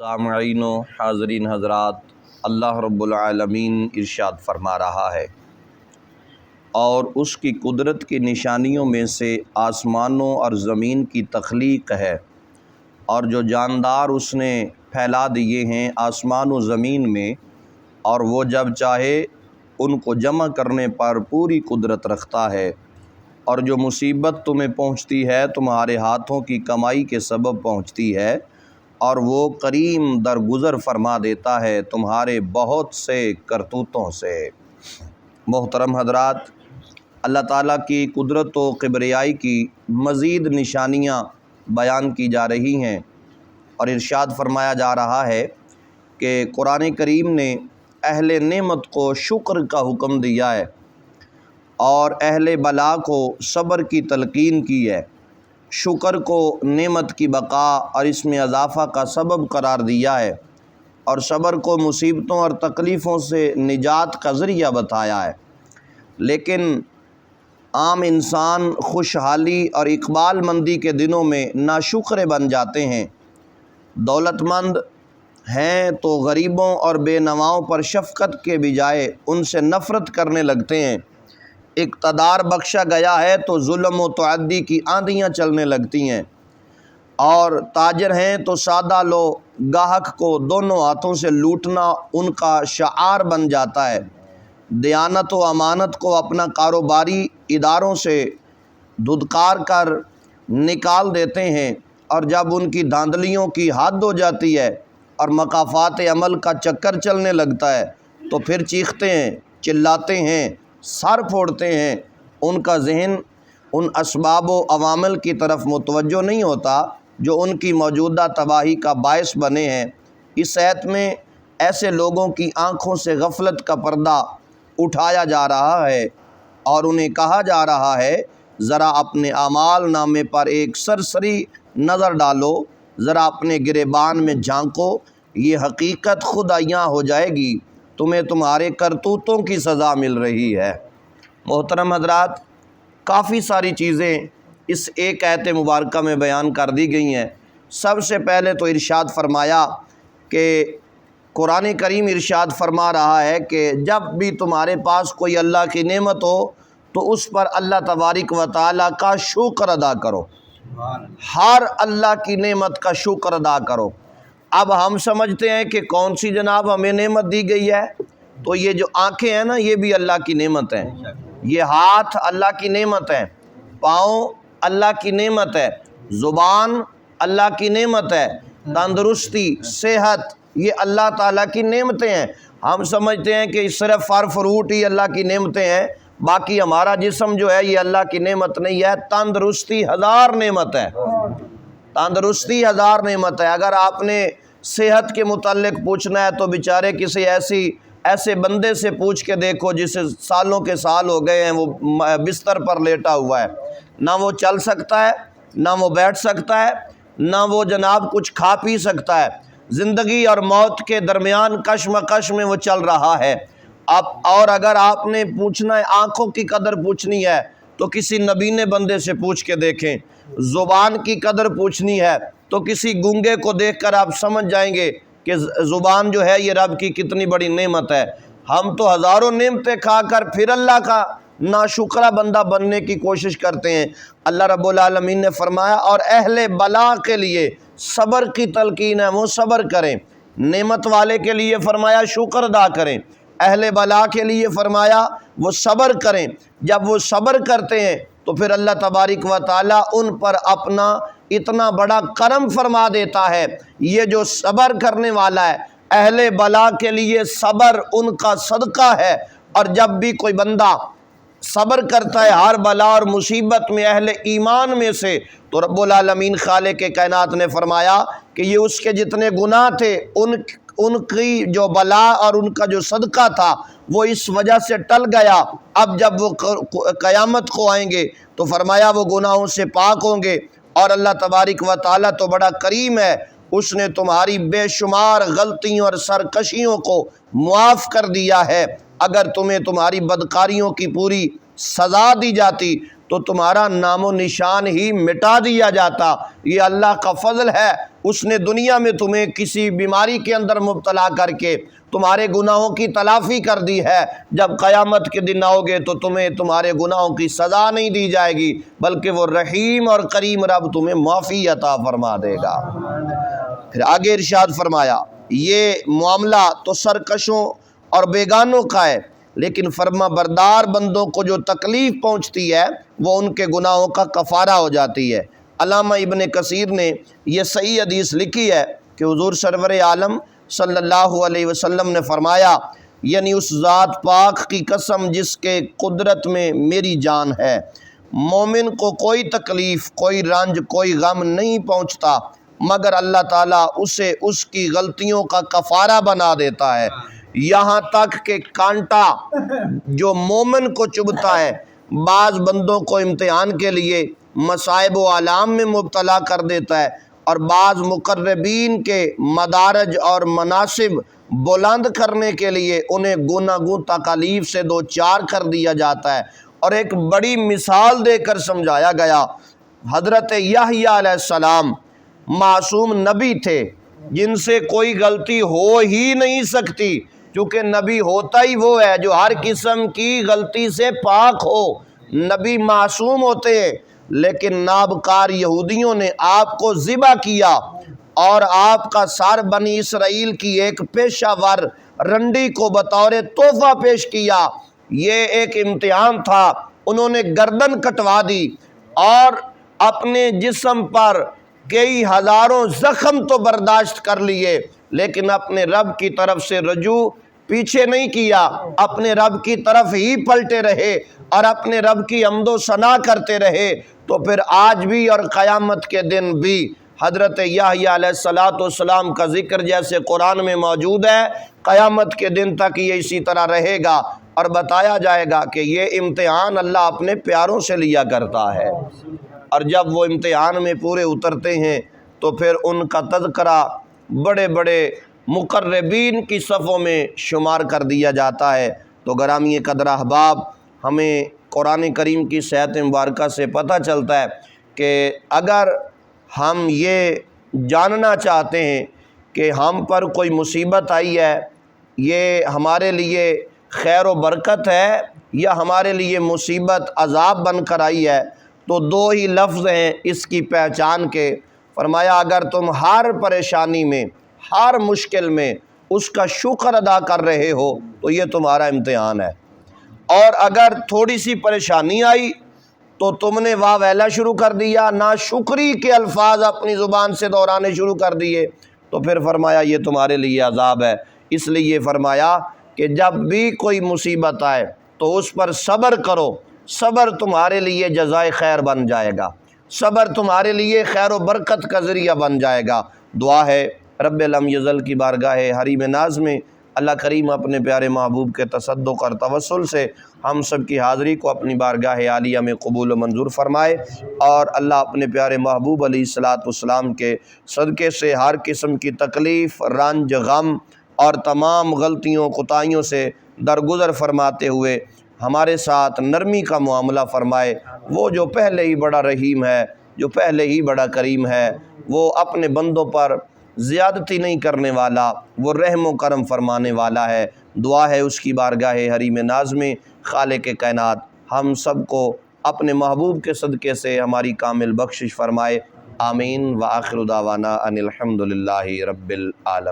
سامعین و حاضرین حضرات، اللہ رب العالمین ارشاد فرما رہا ہے، اور اس کی قدرت کی نشانیوں میں سے آسمانوں اور زمین کی تخلیق ہے، اور جو جاندار اس نے پھیلا دیے ہیں آسمان و زمین میں، اور وہ جب چاہے ان کو جمع کرنے پر پوری قدرت رکھتا ہے، اور جو مصیبت تمہیں پہنچتی ہے تمہارے ہاتھوں کی کمائی کے سبب پہنچتی ہے، اور وہ کریم درگزر فرما دیتا ہے تمہارے بہت سے کرتوتوں سے۔ محترم حضرات، اللہ تعالیٰ کی قدرت و کبریائی کی مزید نشانیاں بیان کی جا رہی ہیں، اور ارشاد فرمایا جا رہا ہے کہ قرآن کریم نے اہل نعمت کو شکر کا حکم دیا ہے، اور اہل بلا کو صبر کی تلقین کی ہے۔ شکر کو نعمت کی بقا اور اس میں اضافہ کا سبب قرار دیا ہے، اور صبر کو مصیبتوں اور تکلیفوں سے نجات کا ذریعہ بتایا ہے۔ لیکن عام انسان خوشحالی اور اقبال مندی کے دنوں میں ناشکر بن جاتے ہیں، دولت مند ہیں تو غریبوں اور بے نواؤں پر شفقت کے بجائے ان سے نفرت کرنے لگتے ہیں، اقتدار بخشا گیا ہے تو ظلم و تعدی کی آندیاں چلنے لگتی ہیں، اور تاجر ہیں تو سادہ لو گاہک کو دونوں ہاتھوں سے لوٹنا ان کا شعار بن جاتا ہے۔ دیانت و امانت کو اپنا کاروباری اداروں سے دھدکار کر نکال دیتے ہیں، اور جب ان کی دھاندلیوں کی حد ہو جاتی ہے اور مقافات عمل کا چکر چلنے لگتا ہے تو پھر چیختے ہیں، چلاتے ہیں، سر پھوڑتے ہیں۔ ان کا ذہن ان اسباب و عوامل کی طرف متوجہ نہیں ہوتا جو ان کی موجودہ تباہی کا باعث بنے ہیں۔ اس آیت میں ایسے لوگوں کی آنکھوں سے غفلت کا پردہ اٹھایا جا رہا ہے، اور انہیں کہا جا رہا ہے ذرا اپنے اعمال نامے پر ایک سرسری نظر ڈالو، ذرا اپنے گریبان میں جھانکو، یہ حقیقت خود عیاں ہو جائے گی، تمہیں تمہارے کرتوتوں کی سزا مل رہی ہے۔ محترم حضرات، کافی ساری چیزیں اس ایک آیت مبارکہ میں بیان کر دی گئی ہیں۔ سب سے پہلے تو ارشاد فرمایا کہ قرآن کریم ارشاد فرما رہا ہے کہ جب بھی تمہارے پاس کوئی اللہ کی نعمت ہو تو اس پر اللہ تبارک و تعالیٰ کا شکر ادا کرو، ہر اللہ کی نعمت کا شکر ادا کرو۔ اب ہم سمجھتے ہیں کہ کون سی جناب ہمیں نعمت دی گئی ہے، تو یہ جو آنکھیں ہیں نا یہ بھی اللہ کی نعمت ہیں، یہ ہاتھ اللہ کی نعمت ہے، پاؤں اللہ کی نعمت ہے، زبان اللہ کی نعمت ہے، تندرستی، صحت، یہ اللہ تعالیٰ کی نعمتیں ہیں۔ ہم سمجھتے ہیں کہ صرف پھل فروٹ ہی اللہ کی نعمتیں ہیں، باقی ہمارا جسم جو ہے یہ اللہ کی نعمت نہیں ہے۔ تندرستی ہزار نعمت ہے، تندرستی ہزار نعمت ہے۔ اگر آپ نے صحت کے متعلق پوچھنا ہے تو بیچارے کسی ایسے بندے سے پوچھ کے دیکھو جسے سالوں کے سال ہو گئے ہیں، وہ بستر پر لیٹا ہوا ہے، نہ وہ چل سکتا ہے، نہ وہ بیٹھ سکتا ہے، نہ وہ جناب کچھ کھا پی سکتا ہے، زندگی اور موت کے درمیان کشمکش میں وہ چل رہا ہے۔ اور اگر آپ نے پوچھنا ہے، آنکھوں کی قدر پوچھنی ہے تو کسی نبینے بندے سے پوچھ کے دیکھیں، زبان کی قدر پوچھنی ہے تو کسی گونگے کو دیکھ کر آپ سمجھ جائیں گے کہ زبان جو ہے یہ رب کی کتنی بڑی نعمت ہے۔ ہم تو ہزاروں نعمتیں کھا کر پھر اللہ کا ناشکرہ بندہ بننے کی کوشش کرتے ہیں۔ اللہ رب العالمین نے فرمایا اور اہل بلا کے لیے صبر کی تلقین ہے، وہ صبر کریں۔ نعمت والے کے لیے فرمایا شکر ادا کریں، اہل بلا کے لیے فرمایا وہ صبر کریں۔ جب وہ صبر کرتے ہیں تو پھر اللہ تبارک و تعالیٰ ان پر اپنا اتنا بڑا کرم فرما دیتا ہے۔ یہ جو صبر کرنے والا ہے، اہل بلا کے لیے صبر ان کا صدقہ ہے، اور جب بھی کوئی بندہ صبر کرتا ہے ہر بلا اور مصیبت میں اہل ایمان میں سے، تو رب العالمین خالق کائنات نے فرمایا کہ یہ اس کے جتنے گناہ تھے ان کی جو بلا اور ان کا جو صدقہ تھا وہ اس وجہ سے ٹل گیا۔ اب جب وہ قیامت کو آئیں گے تو فرمایا وہ گناہوں سے پاک ہوں گے، اور اللہ تبارک و تعالیٰ تو بڑا کریم ہے، اس نے تمہاری بے شمار غلطیوں اور سرکشیوں کو معاف کر دیا ہے۔ اگر تمہیں تمہاری بدکاریوں کی پوری سزا دی جاتی تو تمہارا نام و نشان ہی مٹا دیا جاتا۔ یہ اللہ کا فضل ہے، اس نے دنیا میں تمہیں کسی بیماری کے اندر مبتلا کر کے تمہارے گناہوں کی تلافی کر دی ہے، جب قیامت کے دن آؤ گے تو تمہیں تمہارے گناہوں کی سزا نہیں دی جائے گی، بلکہ وہ رحیم اور کریم رب تمہیں معافی عطا فرما دے گا۔ پھر آگے ارشاد فرمایا یہ معاملہ تو سرکشوں اور بیگانوں کا ہے، لیکن فرما بردار بندوں کو جو تکلیف پہنچتی ہے وہ ان کے گناہوں کا کفارہ ہو جاتی ہے۔ علامہ ابن کثیر نے یہ صحیح حدیث لکھی ہے کہ حضور سرور عالم صلی اللہ علیہ وسلم نے فرمایا، یعنی اس ذات پاک کی قسم جس کے قدرت میں میری جان ہے، مومن کو کوئی تکلیف، کوئی رنج، کوئی غم نہیں پہنچتا مگر اللہ تعالیٰ اسے اس کی غلطیوں کا کفارہ بنا دیتا ہے، یہاں تک کہ کانٹا جو مومن کو چبھتا ہے بعض بندوں کو امتحان کے لیے مصائب و آلام میں مبتلا کر دیتا ہے، اور بعض مقربین کے مدارج اور مناصب بلند کرنے کے لیے انہیں گناہوں تکالیف سے دو چار کر دیا جاتا ہے۔ اور ایک بڑی مثال دے کر سمجھایا گیا، حضرت یحییٰ علیہ السلام معصوم نبی تھے جن سے کوئی غلطی ہو ہی نہیں سکتی، کیونکہ نبی ہوتا ہی وہ ہے جو ہر قسم کی غلطی سے پاک ہو، نبی معصوم ہوتے ہیں، لیکن نابکار یہودیوں نے آپ کو ذبح کیا اور آپ کا سر بنی اسرائیل کی ایک پیشہ ور رنڈی کو بطور تحفہ پیش کیا۔ یہ ایک امتحان تھا، انہوں نے گردن کٹوا دی اور اپنے جسم پر کئی ہزاروں زخم تو برداشت کر لیے، لیکن اپنے رب کی طرف سے رجوع پیچھے نہیں کیا، اپنے رب کی طرف ہی پلٹے رہے اور اپنے رب کی حمد و ثنا کرتے رہے۔ تو پھر آج بھی اور قیامت کے دن بھی حضرت یحییٰ علیہ السلام کا ذکر جیسے قرآن میں موجود ہے، قیامت کے دن تک یہ اسی طرح رہے گا، اور بتایا جائے گا کہ یہ امتحان اللہ اپنے پیاروں سے لیا کرتا ہے، اور جب وہ امتحان میں پورے اترتے ہیں تو پھر ان کا تذکرہ بڑے بڑے مقربین کی صفوں میں شمار کر دیا جاتا ہے۔ تو گرامی قدر احباب، ہمیں قرآن کریم کی صحت مبارکہ سے پتہ چلتا ہے کہ اگر ہم یہ جاننا چاہتے ہیں کہ ہم پر کوئی مصیبت آئی ہے، یہ ہمارے لیے خیر و برکت ہے یا ہمارے لیے مصیبت عذاب بن کر آئی ہے، تو دو ہی لفظ ہیں اس کی پہچان کے۔ فرمایا اگر تم ہر پریشانی میں، ہر مشکل میں اس کا شکر ادا کر رہے ہو تو یہ تمہارا امتحان ہے، اور اگر تھوڑی سی پریشانی آئی تو تم نے واہ ویلا شروع کر دیا، ناشکری کے الفاظ اپنی زبان سے دہرانے شروع کر دیے، تو پھر فرمایا یہ تمہارے لیے عذاب ہے۔ اس لیے فرمایا کہ جب بھی کوئی مصیبت آئے تو اس پر صبر کرو، صبر تمہارے لیے جزائے خیر بن جائے گا، صبر تمہارے لیے خیر و برکت کا ذریعہ بن جائے گا۔ دعا ہے رب لم یزل کی بارگاہ حریم ناز میں اللہ کریم اپنے پیارے محبوب کے تصدق اور توسل سے ہم سب کی حاضری کو اپنی بارگاہ عالیہ میں قبول و منظور فرمائے، اور اللہ اپنے پیارے محبوب علیہ السلام کے صدقے سے ہر قسم کی تکلیف، رنج، غم اور تمام غلطیوں کوتاہیوں سے درگزر فرماتے ہوئے ہمارے ساتھ نرمی کا معاملہ فرمائے۔ وہ جو پہلے ہی بڑا رحیم ہے، جو پہلے ہی بڑا کریم ہے، وہ اپنے بندوں پر زیادتی نہیں کرنے والا، وہ رحم و کرم فرمانے والا ہے۔ دعا ہے اس کی بارگاہ حریم ناز میں خالق کائنات ہم سب کو اپنے محبوب کے صدقے سے ہماری کامل بخشش فرمائے۔ آمین۔ وآخر دعوانا ان الحمد للہ رب العالمین۔